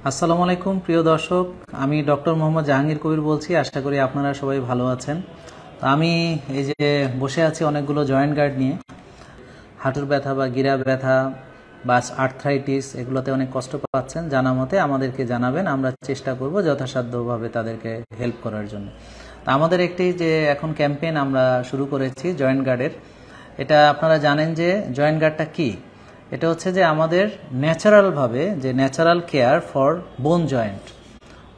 আসসালামু আলাইকুম প্রিয় দর্শক, আমি ডক্টর মোহাম্মদ জাহাঙ্গীর কবির বলছি। আশা করি আপনারা সবাই ভালো আছেন। তো আমি এই যে বসে আছি অনেকগুলো জয়েন্ট গার্ড নিয়ে। হাঁটুর ব্যথা বা গিরা ব্যথা বা আর্থ্রাইটিস এগুলোতে অনেক কষ্ট পাচ্ছেন, জানা মতে আমাদেরকে জানাবেন, আমরা চেষ্টা করব যথাসাধ্যভাবে তাদেরকে হেল্প করার জন্য। তো আমাদের একটি যে এখন ক্যাম্পেইন আমরা শুরু করেছি জয়েন্ট গার্ডের। এটা আপনারা জানেন যে জয়েন্ট গার্ডটা কি। এটা হচ্ছে যে আমাদের ন্যাচারালভাবে যে ন্যাচারাল কেয়ার ফর বোন জয়েন্ট,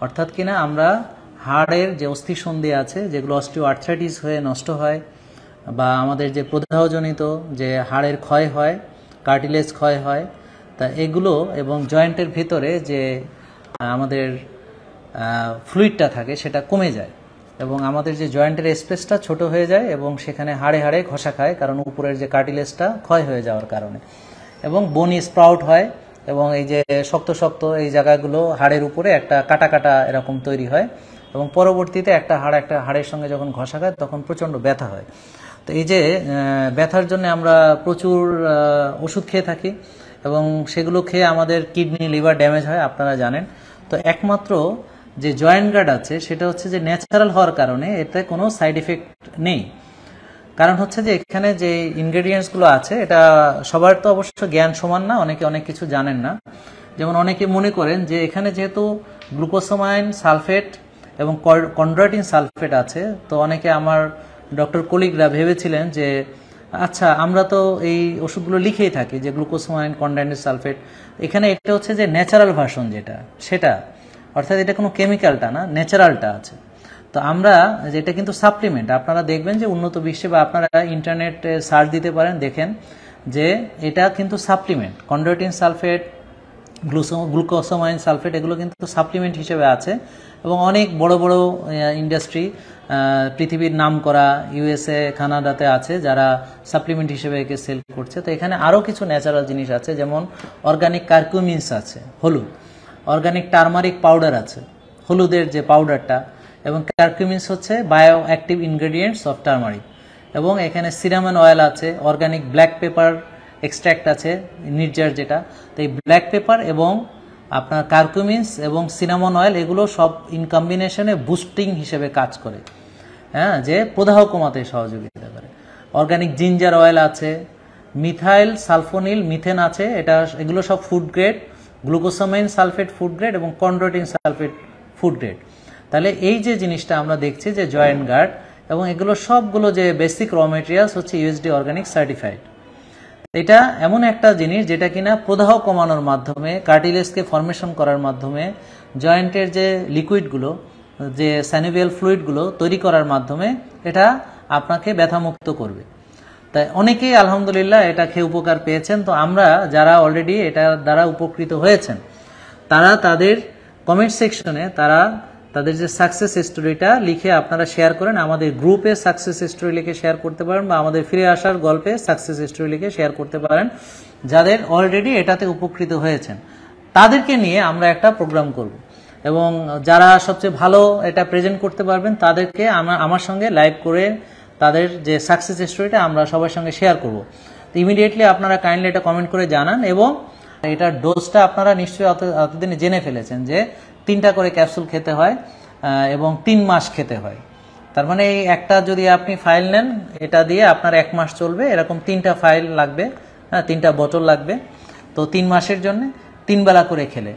অর্থাৎ কিনা আমরা হাড়ের যে অস্থিসন্ধি আছে যেগুলো অস্টিও আর্থ্রাইটিস হয়ে নষ্ট হয়, বা আমাদের যে প্রদাহজনিত যে হাড়ের ক্ষয় হয়, কার্টিলেজ ক্ষয় হয়, তা এগুলো এবং জয়েন্টের ভিতরে যে আমাদের ফ্লুইডটা থাকে সেটা কমে যায় এবং আমাদের যে জয়েন্টের স্পেসটা ছোট হয়ে যায় এবং সেখানে হাড়ে হাড়ে ঘষা খায়, কারণ উপরের যে কার্টিলেজটা ক্ষয় হয়ে যাওয়ার কারণে, এবং বনি স্প্রাউট হয় এবং এই যে শক্ত শক্ত এই জায়গাগুলো হাড়ের উপরে একটা কাটা কাটা এরকম তৈরি হয় এবং পরবর্তীতে একটা হাড়ের সঙ্গে যখন ঘষা খায় তখন প্রচণ্ড ব্যথা হয়। তো এই যে ব্যথার জন্য আমরা প্রচুর ওষুধ খেয়ে থাকি এবং সেগুলো খেয়ে আমাদের কিডনি লিভার ড্যামেজ হয়, আপনারা জানেন। তো একমাত্র যে জয়েন্ট গার্ড আছে সেটা হচ্ছে যে ন্যাচারাল হওয়ার কারণে এতে কোনো সাইড এফেক্ট নেই। কারণ হচ্ছে যে এখানে যে ইনগ্রেডিয়েন্টসগুলো আছে এটা সবার তো অবশ্য জ্ঞান সমান না, অনেকে অনেক কিছু জানেন না। যেমন অনেকে মনে করেন যে এখানে যেহেতু গ্লুকোসামাইন সালফেট এবং কন্ড্রাইটিন সালফেট আছে, তো অনেকে আমার ডক্টর কলিগরা ভেবেছিলেন যে আচ্ছা আমরা তো এই ওষুধগুলো লিখেই থাকি যে গ্লুকোসামাইন কন্ড্রাইটিন সালফেট, এখানে এটা হচ্ছে যে ন্যাচারাল ভার্সন সেটা, অর্থাৎ এটা কোনো কেমিক্যালটা না, ন্যাচারালটা আছে। তো আমরা যেটা কিন্তু সাপ্লিমেন্ট, আপনারা দেখবেন যে উন্নত বিশ্বে বা আপনারা ইন্টারনেটে সার্চ দিতে পারেন, দেখেন যে এটা কিন্তু সাপ্লিমেন্ট। কন্ড্রাইটিন সালফেট, গ্লুকোসামাইন সালফেট এগুলো কিন্তু সাপ্লিমেন্ট হিসেবে আছে এবং অনেক বড় বড় ইন্ডাস্ট্রি পৃথিবীর নাম করা ইউএসএ কানাডাতে আছে যারা সাপ্লিমেন্ট হিসেবে একে সেল করছে। তো এখানে আরও কিছু ন্যাচারাল জিনিস আছে, যেমন অর্গানিক কারকুমিনস আছে, হলুদ, অর্গানিক টারমারিক পাউডার আছে, হলুদের যে পাউডারটা, এবং কারকুমিনস হচ্ছে bio active ingredients of turmeric, এবং এখানে সিনামন অয়েল আছে, অর্গানিক ব্ল্যাক পেপার এক্সট্র্যাক্ট আছে নির্জার যেটা। তো এই ব্ল্যাক পেপার এবং আপনার কারকুমিনস এবং সিনামন অয়েল এগুলো সব ইন কম্বিনেশনে বুস্টিং হিসেবে কাজ করে, হ্যাঁ, যে প্রদাহ কমাতে সহযোগিতা করে। অর্গানিক জিঞ্জার অয়েল আছে, মিথাইল সালফোনিল মিথেন আছে, এগুলো সব food grade, glucosamine sulphate food grade এবং কন্ড্রাইটিন সালফেট ফুড গ্রেড। তাহলে এই যে জিনিসটা আমরা দেখছি যে জয়েন্ট গার্ড এবং এগুলো সবগুলো যে বেসিক র মেটেরিয়ালস হচ্ছে ইউএসডি অর্গানিক সার্টিফাইড। এটা এমন একটা জিনিস যেটা কিনা প্রদাহ কমানোর মাধ্যমে, কার্টিলেজকে ফর্মেশন করার মাধ্যমে, জয়েন্টের যে লিকুইডগুলো, যে স্যানিভিয়াল ফ্লুইডগুলো তৈরি করার মাধ্যমে এটা আপনাকে ব্যথামুক্ত করবে। তাই অনেকেই আলহামদুলিল্লাহ এটা খেয়ে উপকার পেয়েছেন। তো আমরা যারা অলরেডি এটা দ্বারা উপকৃত হয়েছেন তারা তাদের কমেন্ট সেকশনে তাদের যে সাকসেস স্টোরিটা লিখে আপনারা শেয়ার করেন, আমাদের গ্রুপে সাকসেস স্টোরি লিখে শেয়ার করতে পারেন বা আমাদের ফিরে আসার গল্পে সাকসেস স্টোরি লিখে শেয়ার করতে পারেন। যাদের অলরেডি এটাতে উপকৃত হয়েছেন তাদেরকে নিয়ে আমরা একটা প্রোগ্রাম করব এবং যারা সবচেয়ে ভালো এটা প্রেজেন্ট করতে পারবেন তাদেরকে আমার সঙ্গে লাইভ করে তাদের যে সাকসেস স্টোরিটা আমরা সবার সঙ্গে শেয়ার করব। তো ইমিডিয়েটলি আপনারা কাইন্ডলি এটা কমেন্ট করে জানান, এবং এটার ডোজটা আপনারা নিশ্চয়ই অতদিনে জেনে ফেলেছেন যে 3টা করে ক্যাপসুল খেতে হয় এবং 3 মাস খেতে হয়। তার মানে এই একটা যদি আপনি ফাইল নেন, এটা দিয়ে আপনার 1 মাস চলবে, এরকম 3টা ফাইল লাগবে, হ্যাঁ 3টা বোতল লাগবে। তো 3 মাসের জন্য 3 বেলা করে খেলে